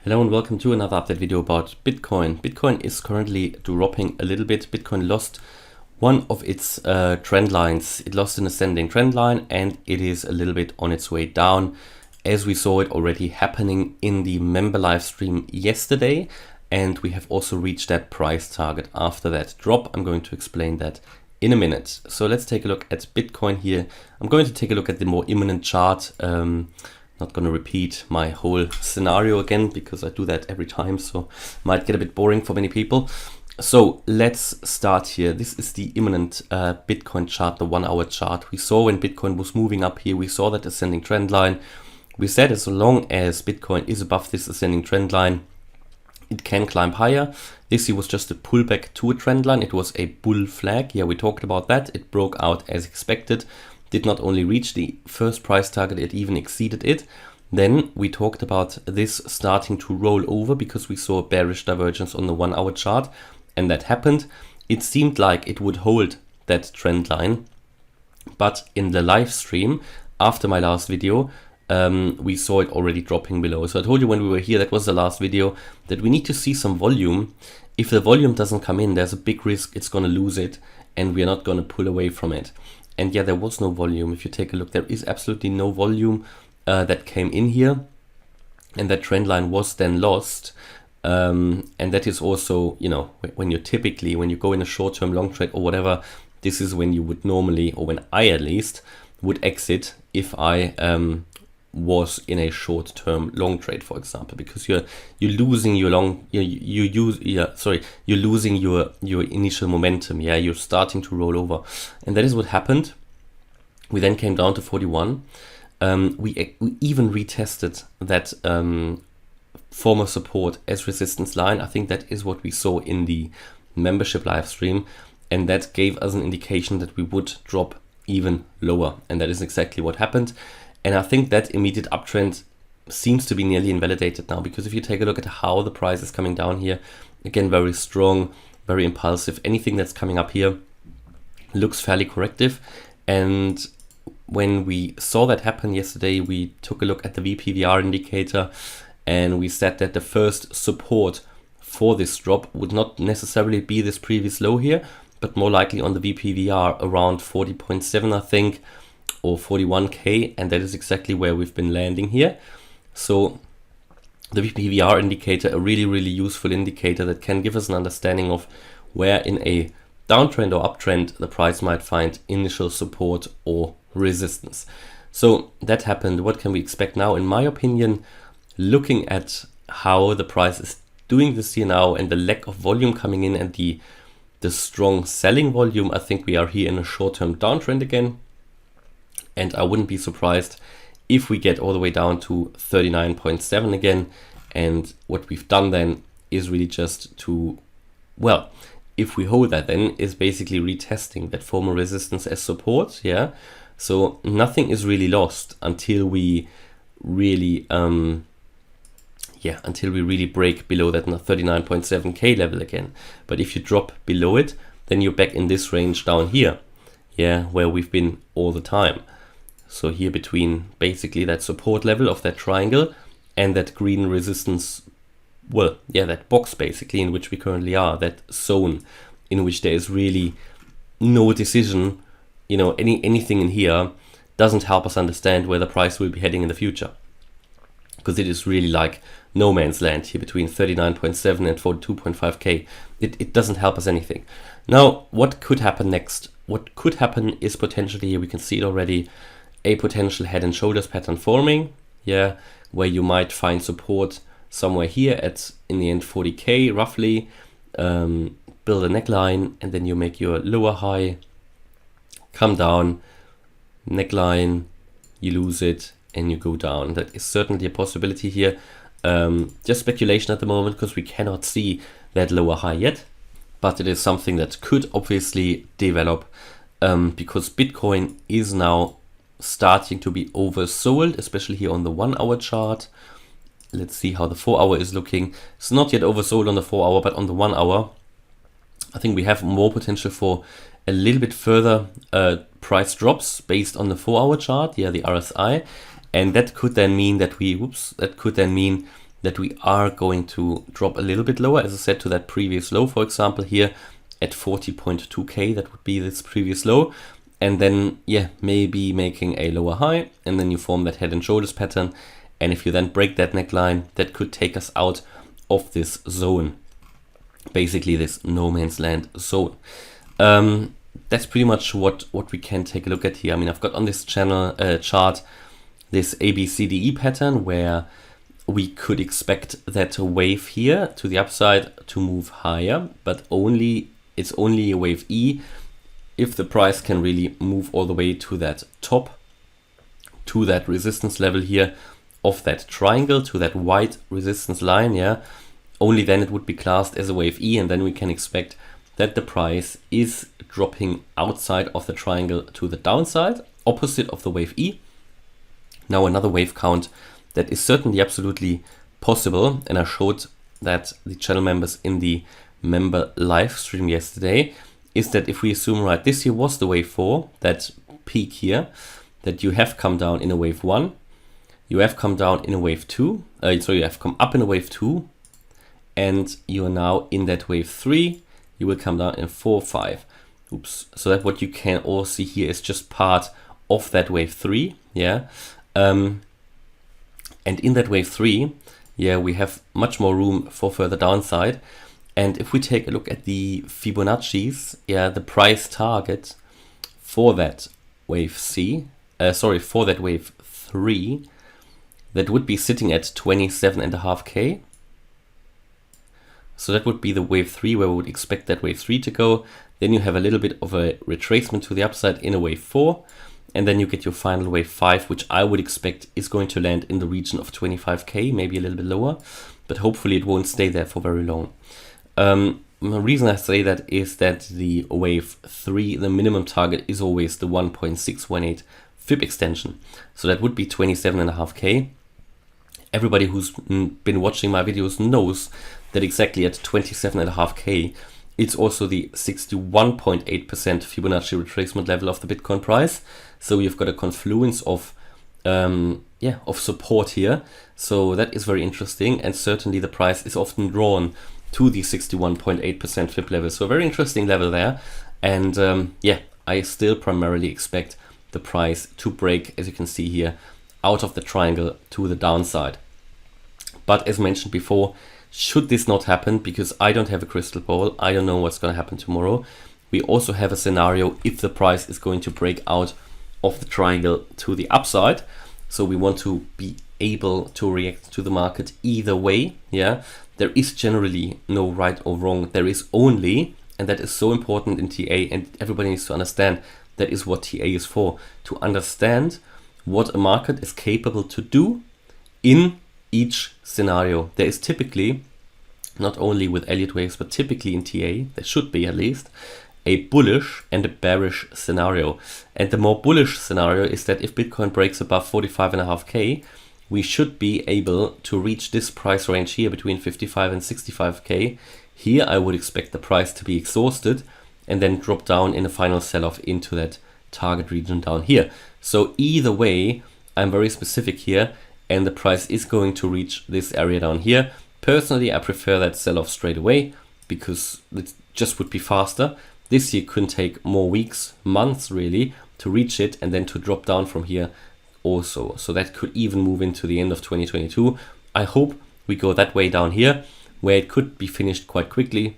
Hello and welcome to another update video about Bitcoin. Bitcoin is currently dropping a little bit. Bitcoin lost one of its trend lines. It lost an ascending trend line and it is a little bit on its way down, as we saw it already happening in the member live stream yesterday. And we have also reached that price target after that drop. I'm going to explain that in a minute. So let's take a look at Bitcoin here. I'm going to take a look at the more imminent chart. Not going to repeat my whole scenario again because I do that every time, so might get a bit boring for many people. So let's start here. This is the imminent Bitcoin chart, the 1 hour chart. We saw when Bitcoin was moving up here, we saw that ascending trend line. We said as long as Bitcoin is above this ascending trend line, it can climb higher. This here was just a pullback to a trend line. It was a bull flag. Yeah, we talked about that. It broke out as expected. Did not only reach the first price target, it even exceeded it. Then we talked about this starting to roll over because we saw a bearish divergence on the 1 hour chart, and that happened. It seemed like it would hold that trend line, but in the live stream after my last video, we saw it already dropping below. So I told you when we were here, that was the last video, that we need to see some volume. If the volume doesn't come in, there's a big risk it's going to lose it and we're not going to pull away from it. And yeah, there was no volume. If you take a look, there is absolutely no volume that came in here. And that trend line was then lost. And that is also, you know, when you go in a short-term long trade or whatever, this is when you would normally, or when I at least, would exit if I was in a short-term long trade, for example, because you're losing your you're losing your initial momentum. Yeah, you're starting to roll over, and that is what happened. We then came down to 41. We even retested that former support as resistance line. I think that is what we saw in the membership live stream, and that gave us an indication that we would drop even lower, and that is exactly what happened. And I think that immediate uptrend seems to be nearly invalidated now, because if you take a look at how the price is coming down here, again, very strong, very impulsive. Anything that's coming up here looks fairly corrective. And when we saw that happen yesterday, we took a look at the VPVR indicator and we said that the first support for this drop would not necessarily be this previous low here, but more likely on the VPVR around 40.7, I think, or 41k, and that is exactly where we've been landing here. So the VPVR indicator, a really useful indicator that can give us an understanding of where in a downtrend or uptrend the price might find initial support or resistance. So that happened. What can we expect now? In my opinion, looking at how the price is doing this here now and the lack of volume coming in and the strong selling volume, I think we are here in a short-term downtrend again. And I wouldn't be surprised if we get all the way down to 39.7 again. And what we've done then is really just to, well, if we hold that, then is basically retesting that former resistance as support. Yeah. So nothing is really lost until we really, break below that 39.7k level again. But if you drop below it, then you're back in this range down here. Yeah. Where we've been all the time. So here between basically that support level of that triangle and that green resistance, well, yeah, that box basically in which we currently are, that zone in which there is really no decision, you know, anything in here doesn't help us understand where the price will be heading in the future. Because it is really like no man's land here between 39.7 and 42.5k. It doesn't help us anything. Now, what could happen next? What could happen is potentially, here we can see it already, a potential head and shoulders pattern forming, yeah, where you might find support somewhere here at, in the end, 40k roughly, build a neckline, and then you make your lower high, come down, neckline, you lose it, and you go down. That is certainly a possibility here. Just speculation at the moment because we cannot see that lower high yet, but it is something that could obviously develop because Bitcoin is now starting to be oversold, especially here on the 1 hour chart. Let's see how the 4 hour is looking. It's not yet oversold on the 4 hour, but on the 1 hour, I think we have more potential for a little bit further price drops based on the 4 hour chart, yeah, the RSI. And that could then mean that that we are going to drop a little bit lower, as I said, to that previous low, for example, here at 40.2k, that would be this previous low. And then, yeah, maybe making a lower high, and then you form that head and shoulders pattern. And if you then break that neckline, that could take us out of this zone, basically this no man's land zone. That's pretty much what we can take a look at here. I mean, I've got on this channel chart this ABCDE pattern where we could expect that wave here to the upside to move higher, but it's only a wave E if the price can really move all the way to that top, to that resistance level here of that triangle, to that white resistance line, yeah. Only then it would be classed as a wave E, and then we can expect that the price is dropping outside of the triangle to the downside, opposite of the wave E. Now another wave count that is certainly absolutely possible, and I showed that the channel members in the member live stream yesterday, is that if we assume, right, this here was the wave 4, that peak here, that you have come down in a wave 1, you have come down in a wave 2, so you have come up in a wave 2, and you are now in that wave 3, you will come down in 4, 5. Oops. So that what you can all see here is just part of that wave 3, yeah. And in that wave 3, yeah, we have much more room for further downside. And if we take a look at the Fibonacci's, yeah, the price target for that wave for that wave 3, that would be sitting at 27.5k. So that would be the wave 3 where we would expect that wave 3 to go. Then you have a little bit of a retracement to the upside in a wave 4. And then you get your final wave 5, which I would expect is going to land in the region of 25k, maybe a little bit lower. But hopefully it won't stay there for very long. The reason I say that is that the wave 3, the minimum target is always the 1.618 fib extension. So that would be 27.5k. Everybody who's been watching my videos knows that exactly at 27.5k, it's also the 61.8% Fibonacci retracement level of the Bitcoin price. So you've got a confluence of support here. So that is very interesting, and certainly the price is often drawn to the 61.8% fib level. So a very interesting level there. And I still primarily expect the price to break, as you can see here, out of the triangle to the downside. But as mentioned before, should this not happen, because I don't have a crystal ball, I don't know what's going to happen tomorrow, we also have a scenario if the price is going to break out of the triangle to the upside. So we want to be able to react to the market either way. Yeah, there is generally no right or wrong. There is only, and that is so important in TA, and everybody needs to understand that is what TA is for, to understand what a market is capable to do in each scenario. There is typically, not only with Elliott waves, but typically in TA, there should be at least, a bullish and a bearish scenario. And the more bullish scenario is that if Bitcoin breaks above 45.5k, we should be able to reach this price range here between 55 and 65k. Here I would expect the price to be exhausted and then drop down in a final sell-off into that target region down here. So either way, I'm very specific here, and the price is going to reach this area down here. Personally, I prefer that sell-off straight away because it just would be faster. This here could take more weeks, months really, to reach it and then to drop down from here also. So that could even move into the end of 2022. I hope we go that way down here, where it could be finished quite quickly.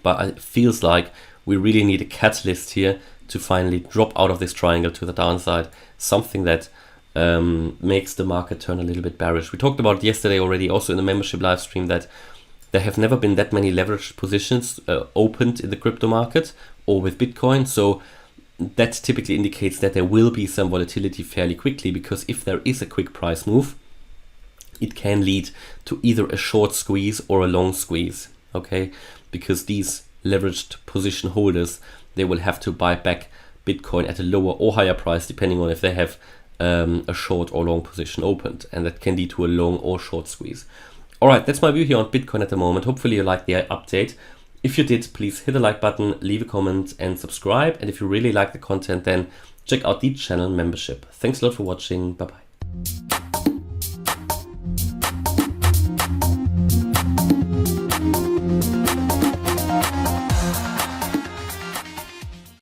But it feels like we really need a catalyst here to finally drop out of this triangle to the downside. Something that makes the market turn a little bit bearish. We talked about it yesterday already, also in the membership live stream, that there have never been that many leveraged positions opened in the crypto market or with Bitcoin. So that typically indicates that there will be some volatility fairly quickly, because if there is a quick price move, it can lead to either a short squeeze or a long squeeze, okay? Because these leveraged position holders, they will have to buy back Bitcoin at a lower or higher price, depending on if they have a short or long position opened, and that can lead to a long or short squeeze. All right, that's my view here on Bitcoin at the moment. Hopefully you liked the update. If you did, please hit the like button, leave a comment and subscribe. And if you really like the content, then check out the channel membership. Thanks a lot for watching. Bye-bye.